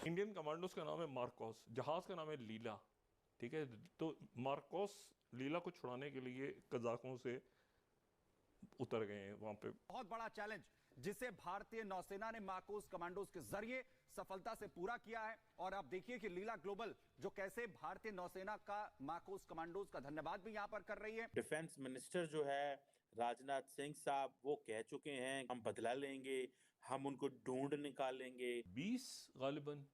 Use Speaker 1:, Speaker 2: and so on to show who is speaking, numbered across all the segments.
Speaker 1: Indian commandos का नाम है मार्कोस, जहाज का नाम है लीला। ठीक है, तो मार्कोस लीला को छुड़ाने के लिए कजाकों से उतर गए हैं वहां पे।
Speaker 2: बहुत बड़ा चैलेंज जिसे भारतीय नौसेना ने मार्कोस कमांडोज के जरिए सफलता से पूरा किया है। और आप देखिए कि लीला ग्लोबल जो कैसे भारतीय नौसेना का मार्कोस कमांडोज का धन्यवाद भी यहां पर कर रही है।
Speaker 3: डिफेंस मिनिस्टर जो है राजनाथ सिंह साहब, वो कह चुके हैं हम बदला लेंगे, हम उनको ढूंढ निकालेंगे।
Speaker 1: 20 गालिबन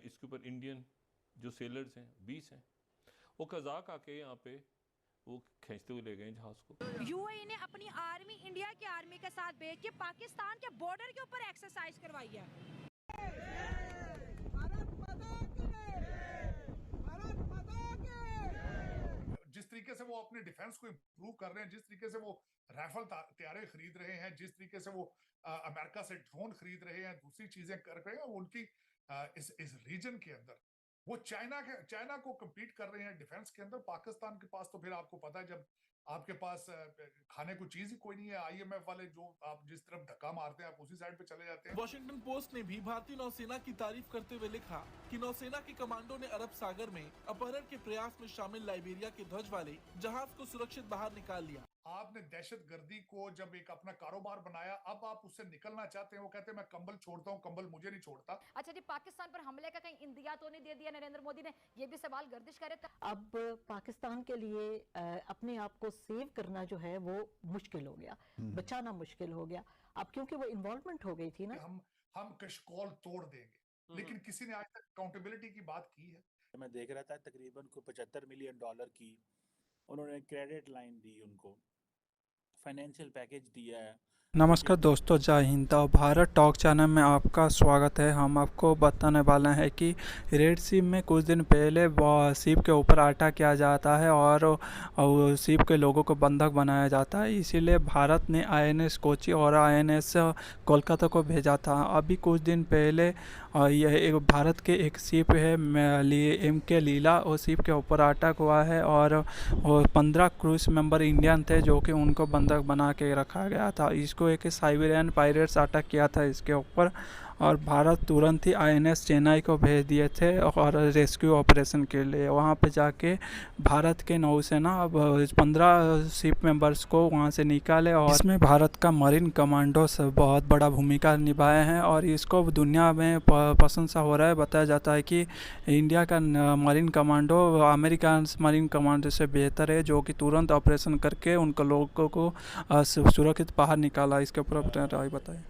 Speaker 1: इसके ऊपर इंडियन जो सेलर्स हैं 20 हैं, वो कजाक आके यहाँ पे वो खींचते हुए ले गए जहाज को।
Speaker 4: यूएई ने अपनी आर्मी इंडिया की आर्मी के साथ भेज के पाकिस्तान के बॉर्डर के ऊपर एक्सरसाइज करवाई है।
Speaker 5: जिस तरीके से वो अपने डिफेंस को इंप्रूव कर रहे हैं, जिस तरीके से वो राइफल तैयारे खरीद रहे हैं, जिस तरीके से वो अमेरिका से ड्रोन खरीद रहे हैं, दूसरी चीजें कर रहे हैं, उनकी इस रीजन के अंदर वो चाइना को कम्पीट कर रहे हैं डिफेंस के अंदर। पाकिस्तान के पास तो फिर आपको पता है, जब आपके पास खाने को चीज ही कोई नहीं है, आईएमएफ वाले जो आप जिस तरफ धक्का मारते हैं आप उसी साइड पे चले जाते हैं।
Speaker 6: वॉशिंगटन पोस्ट ने भी भारतीय नौसेना की तारीफ करते हुए लिखा कि नौसेना के कमांडो ने अरब सागर में अपहरण के प्रयास में शामिल लाइबेरिया के ध्वज वाले जहाज को सुरक्षित बाहर निकाल लिया।
Speaker 5: आपने दहशतगर्दी को जब एक अपना कारोबार बनाया, अब आप उससे निकलना चाहते हैं। वो कहते हैं मैं कंबल छोड़ता हूं, कंबल मुझे नहीं छोड़ता।
Speaker 7: अच्छा जी, पाकिस्तान पर हमले का कहीं इंदिया तो नहीं दे दिया नरेंद्र मोदी ने? ये भी सवाल गर्दिश करे।
Speaker 8: अब पाकिस्तान के लिए अपने आप को सेव करना जो है वो मुश्किल हो गया, बचाना मुश्किल हो गया अब, क्योंकि वो इन्वॉल्वमेंट हो गई थी ना।
Speaker 5: हम कशकोल तोड़ देंगे, लेकिन किसी ने आज तक अकाउंटेबिलिटी की बात की है?
Speaker 3: मैं देख रहा था तकरीबन को $75 मिलियन की उन्होंने क्रेडिट लाइन दी, उनको फाइनेंशियल पैकेज दिया है।
Speaker 9: नमस्कार दोस्तों, जय हिंद। भारत टॉक चैनल में आपका स्वागत है। हम आपको बताने वाले हैं कि रेड सी में कुछ दिन पहले शिप के ऊपर अटैक किया जाता है और शिप के लोगों को बंधक बनाया जाता है। इसीलिए भारत ने आईएनएस कोची और आईएनएस कोलकाता को भेजा था। अभी कुछ दिन पहले यह एक भारत के एक शिप है MK लीला, और शिप के ऊपर अटैक हुआ है और 15 क्रूज मेंबर इंडियन थे जो कि उनको बंधक बना के रखा गया था। इसको एक साइबेरियन पायरेट्स अटैक किया था इसके ऊपर, और भारत तुरंत ही आईएनएस चेन्नई को भेज दिए थे और रेस्क्यू ऑपरेशन के लिए। वहाँ पे जाके भारत के नौसेना 15 शिप मेंबर्स को वहाँ से निकाले, और इसमें भारत का मरीन कमांडो से बहुत बड़ा भूमिका निभाए हैं और इसको दुनिया में प्रशंसा हो रहा है। बताया जाता है कि इंडिया का marine commando American marine commando से बेहतर है, जो कि तुरंत ऑपरेशन करके उनको लोगों को सुरक्षित बाहर निकाला। इसके ऊपर अपना राय बताएं।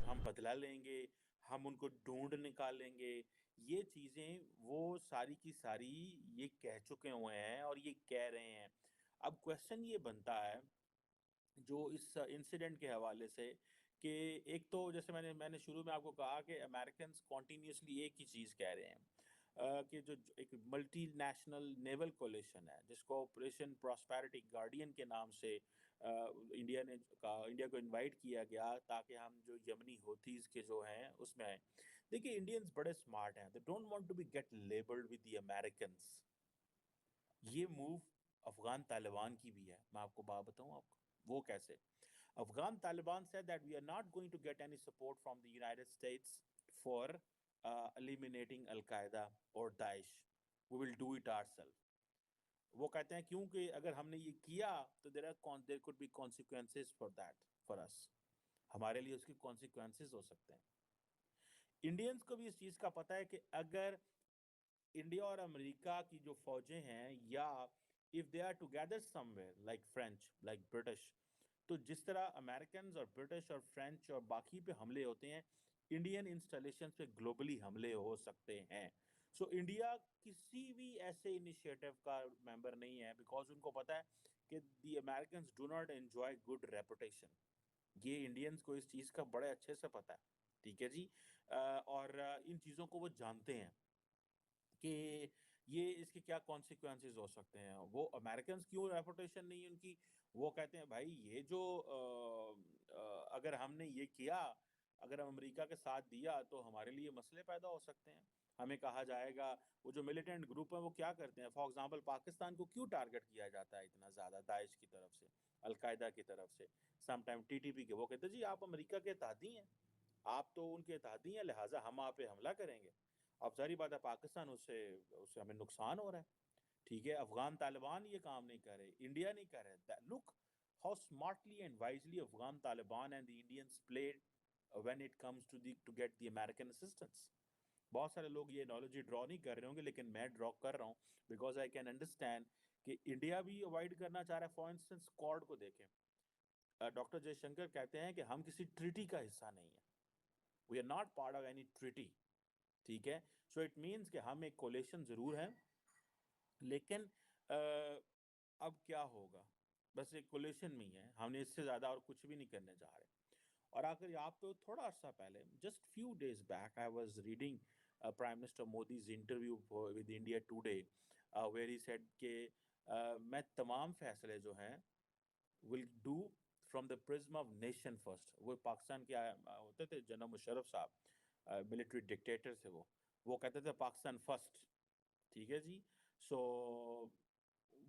Speaker 3: हम बदला लेंगे, हम उनको ढूंढ निकालेंगे, ये चीजें वो सारी की सारी ये कह चुके हुए हैं और ये कह रहे हैं। अब क्वेश्चन ये बनता है जो इस इंसिडेंट के हवाले से कि एक तो जैसे मैंने शुरू में आपको कहा कि अमेरिकन कॉन्टीन्यूसली एक ही चीज़ कह रहे हैं कि जो एक मल्टीनेशनल नेवल कोलिशन है जिसको ऑपरेशन प्रॉस्पेरिटी गार्डियन के नाम से इंडिया को इनवाइट किया गया ताकि हम जो यमनी होतीज के जो हैं उसमें आए। देखिए इंडियंस बड़े स्मार्ट हैं, they don't want to be get labelled with the Americans. ये मूव अफगान तालिबान की भी है। मैं आपको बात बताऊं आपको वो कैसे। Afghan Taliban said that we are not going to get any support from the United States for eliminating Al-Qaeda or Daesh. We will do it ourselves. वो कहते हैं क्योंकि अगर हमने ये किया तो there could be consequences for that for us. हमारे लिए उसके consequences हो सकते हैं। इंडियंस को भी इस चीज़ का पता है कि अगर इंडिया और अमेरिका की जो फौजें हैं या if they are together somewhere like French, like British, तो जिस तरह अमेरिकन और ब्रिटिश और फ्रेंच और बाकी पे हमले होते हैं, इंडियन इंस्टॉलेशंस पे ग्लोबली हमले हो सकते हैं। सो इंडिया किसी भी ऐसे इनिशिएटिव का मेंबर नहीं है बिकॉज उनको पता है कि the Americans do not enjoy good reputation. ये इंडियंस को इस चीज़ का बड़े अच्छे से पता है, ठीक है जी। और इन चीज़ों को वो जानते हैं कि ये इसके क्या कॉन्सिक्वेंसेस हो सकते हैं। वो अमेरिकन क्यों रेपुटेशन नहीं है उनकी, वो कहते हैं भाई ये जो अगर हमने ये किया, अगर हम अमेरिका के साथ दिया तो हमारे लिए मसले पैदा हो सकते हैं। हमें कहा जाएगा वो जो मिलिटेंट ग्रुप है वो क्या करते हैं। फॉर एग्जांपल पाकिस्तान को क्यों टारगेट किया जाता है इतना ज़्यादा दाइश की तरफ से, अलकायदा की तरफ से, समटाइम टीटीपी के। वो कहते हैं जी आप अमेरिका के तादी हैं, आप तो उनके इत्तेहादी हैं, लिहाजा हम आप पे हमला करेंगे। अब ज़ाहिर बात है पाकिस्तान उससे उससे हमें नुकसान हो रहा है, ठीक है? अफ़गान तालिबान ये काम नहीं कर रहे, इंडिया नहीं कर रहा। Look how smartly and wisely Afghan Taliban and the Indians played when it comes to get the American assistance. बहुत सारे लोग ये एनालॉजी ड्रॉ नहीं कर रहे होंगे, लेकिन मैं ड्रॉ कर रहा हूँ बिकॉज आई कैन अंडरस्टैंड कि इंडिया भी अवॉइड करना चाह रहा है। फॉर इंस्टेंस क्वाड को देखें, डॉक्टर जयशंकर कहते हैं कि हम किसी ट्रीटी का हिस्सा नहीं है, we are not part of any treaty, ठीक है? सो इट मीन्स कि हम एक कोलेशन ज़रूर हैं, लेकिन अब क्या होगा, बस एक कोलेशन में ही है, हमने इससे ज़्यादा और कुछ भी नहीं करने जा रहे। और आखिर आप तो थोड़ा अर्सा पहले, just few days back, I was reading prime minister Modi's interview with India Today, where he said कि मैं तमाम फैसले जो हैं will do from the prism of nation first. वो पाकिस्तान के होते थे जनरल मुशर्रफ साहब, मिलिट्री डिक्टेटर थे, वो कहते थे पाकिस्तान फर्स्ट, ठीक है जी? सो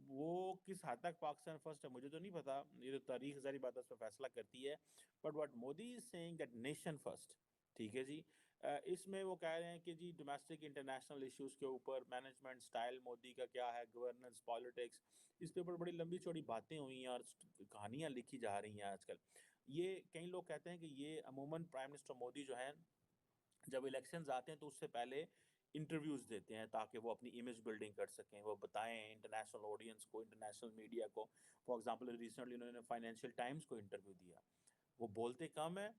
Speaker 3: वो किस हद तक पाकिस्तान फर्स्ट है मुझे तो नहीं पता, ये तो तारीख सारी बात उस पर फैसला करती है। But what Modi is saying that nation first, ठीक है जी? इसमें वो कह रहे हैं कि जी डोमेस्टिक इंटरनेशनल इश्यूज़ के ऊपर मैनेजमेंट स्टाइल मोदी का क्या है, गवर्नेंस, पॉलिटिक्स, इस पे ऊपर बड़ी लंबी चौड़ी बातें हुई हैं और कहानियाँ लिखी जा रही हैं आजकल। ये कई लोग कहते हैं कि ये अमूमन प्राइम मिनिस्टर मोदी जो है जब इलेक्शंस आते हैं तो उससे पहले इंटरव्यूज़ देते हैं ताकि वो अपनी इमेज बिल्डिंग कर सकें, वो बताएं इंटरनेशनल ऑडियंस को, इंटरनेशनल मीडिया को। फॉर एग्जांपल रिसेंटली उन्होंने फाइनेंशियल टाइम्स को इंटरव्यू दिया। वो बोलते कम है,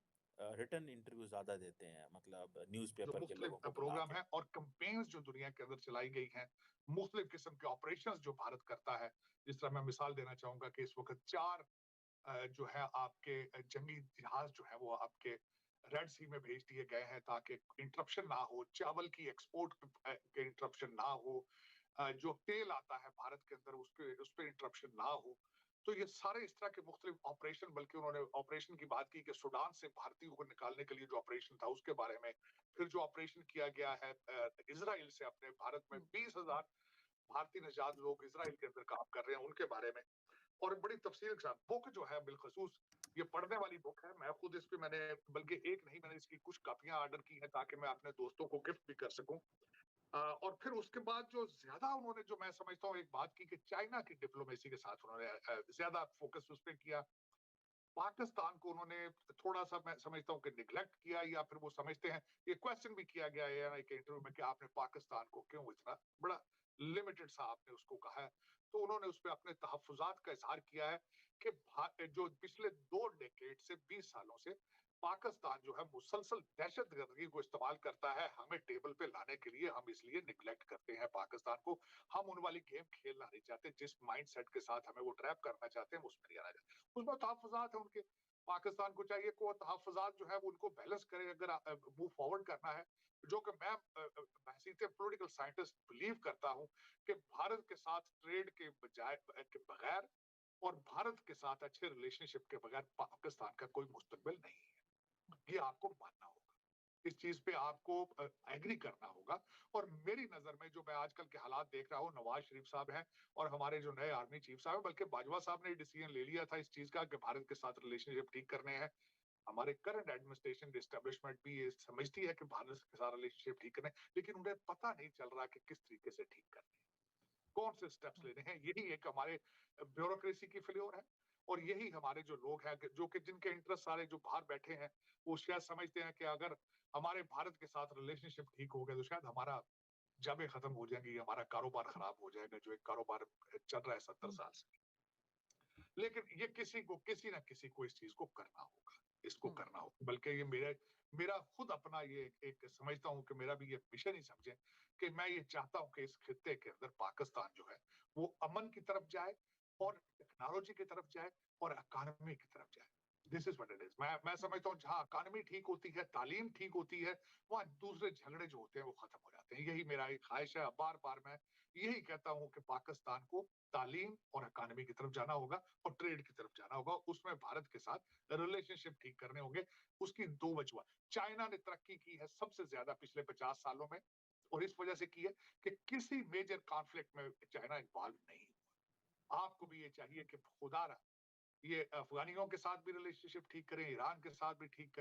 Speaker 3: रिटन इंटरव्यू ज़्यादा देते हैं, मतलब
Speaker 5: जो
Speaker 3: न्यूज़पेपर के लोगों
Speaker 5: मुख्तलिफ
Speaker 3: को बुला
Speaker 5: प्रोग्राम
Speaker 3: के।
Speaker 5: है और कैंपेन्स जो दुनिया के अंदर चलाई गई हैं, मुख्तलिफ किस्म के ऑपरेशंस जो भारत करता है, जिस तरह मैं मिसाल देना चाहूंगा कि इस वक्त 4 जो है आपके जंगी जहाज जो है वो आपके रेड सी में भेज दिए गए हैं ताकि इंटरप्शन ना हो, चावल की एक्सपोर्ट के इंटरप्शन ना हो, जो तेल आता है भारत के अंदर उस पर इंटरप्शन ना हो। तो ये सारे इस तरह के मुख्तलिफ ऑपरेशन, बल्कि उन्होंने ऑपरेशन की बात की कि सूडान से भारतीयों को निकालने के लिए जो ऑपरेशन था उसके बारे में, फिर जो ऑपरेशन किया गया है इजराइल से अपने भारत में 20,000 भारतीय निजात लोग इजराइल के अंदर काम कर रहे हैं उनके बारे में, और बड़ी तफसील के साथ बुक जो है बिलखसूस ये पढ़ने वाली बुक है। मैं खुद इस पे मैंने बल्कि एक नहीं, मैंने इसकी कुछ कापियां ऑर्डर की हैं ताकि मैं अपने दोस्तों को गिफ्ट भी कर सकूं। और फिर उसके बाद जो ज्यादा उन्होंने, जो मैं समझता हूँ, एक बात की कि चाइना की डिप्लोमेसी के साथ उन्होंने ज्यादा फोकस उस पर किया। पाकिस्तान को उन्होंने थोड़ा सा, मैं समझता हूँ कि निगलेक्ट किया, या फिर वो समझते हैं, ये क्वेश्चन भी किया गया है के इंटरव्यू में कि आपने पाकिस्तान को क्यों इतना बड़ा लिमिटेड सा आपने उसको कहा है। तो उन्होंने उस पर अपने तहफुजात का इजहार किया है कि जो पिछले 2 डेकेड से 20 सालों से पाकिस्तान जो है मुसलसल दहशतगर्दी को इस्तेमाल करता है हमें टेबल पे लाने के लिए, हम इसलिए निगलेक्ट करते हैं पाकिस्तान को, हम उन वाली गेम खेलना नहीं चाहते जिस माइंडसेट के साथ हमें वो ट्रैप करना चाहते हैं, उसमें नहीं आना चाहते। उसमें तहफुजात है उनके। पाकिस्तान को चाहिए कि वो तहफुजात जो है वो उनको बैलेंस करे अगर मूव फॉरवर्ड करना है, जो कि मैं बहसीते पॉलिटिकल साइंटिस्ट बिलीव करता हूं कि भारत के साथ ट्रेड के बजाय के बगैर और भारत के साथ अच्छे रिलेशनशिप के बगैर पाकिस्तान का कोई मुस्तकबिल नहीं है। ये आपको मानना होगा, इस चीज पे आपको एग्री करना होगा। और मेरी नजर में जो मैं आजकल के हालात देख रहा हूँ, नवाज शरीफ साहब हैं और हमारे जो नए आर्मी चीफ साहब हैं, बल्कि बाजवा साहब ने डिसीजन ले लिया था इस चीज का कि भारत के साथ रिलेशनशिप ठीक करने हैं। हमारे करंट एडमिनिस्ट्रेशन एस्टेब्लिशमेंट भी ये समझती है कि भारत के साथ रिलेशनशिप ठीक करने, लेकिन उन्हें पता नहीं चल रहा कि किस तरीके से ठीक करने, कौन से स्टेप्स लेने हैं। यही एक हमारे ब्यूरोक्रेसी की फेल्योर है, और यही हमारे जो लोग हैं जो कि जिनके इंटरेस्ट सारे जो बाहर बैठे हैं, वो शायद समझते हैं कि अगर हमारे भारत के साथ रिलेशनशिप ठीक हो गया तो शायद हमारा जबें खत्म हो जाएंगी, हमारा कारोबार खराब हो जाएगा, जो एक कारोबार चल रहा है 70 साल से। लेकिन ये किसी ना किसी को इस चीज को करना होगा, इसको करना होगा। बल्कि ये मेरा खुद अपना ये एक समझता हूँ कि मेरा भी ये मिशन ही समझे कि मैं ये चाहता हूँ कि इस खित्ते के अंदर पाकिस्तान जो है वो अमन की तरफ जाए और टेक्नोलॉजी की तरफ जाए और इकोनॉमी की तरफ जाए। This is what it is. मैं समझता हूँ जहाँ इकोनॉमी ठीक होती है, तालीम ठीक होती है, वहाँ दूसरे झगड़े जो होते हैं वो खत्म हो जाते हैं। यही मेरा एक ख्वाहिश है। बार बार मैं यही कहता हूँ कि पाकिस्तान को तालीम और इकोनॉमी की तरफ जाना होगा और ट्रेड की तरफ जाना होगा। उसमें भारत के साथ रिलेशनशिप ठीक करने होंगे। उसकी 2 वजह, चाइना ने तरक्की की है सबसे ज्यादा पिछले 50 सालों में, और इस वजह से की है कि किसी मेजर कॉन्फ्लिक्ट में चाइना इन्वॉल्व नहीं हुआ। आपको भी ये चाहिए कि खुदा ये अफगानियों के साथ भी रिलेशनशिप ठीक करें, ईरान के साथ भी ठीक करें।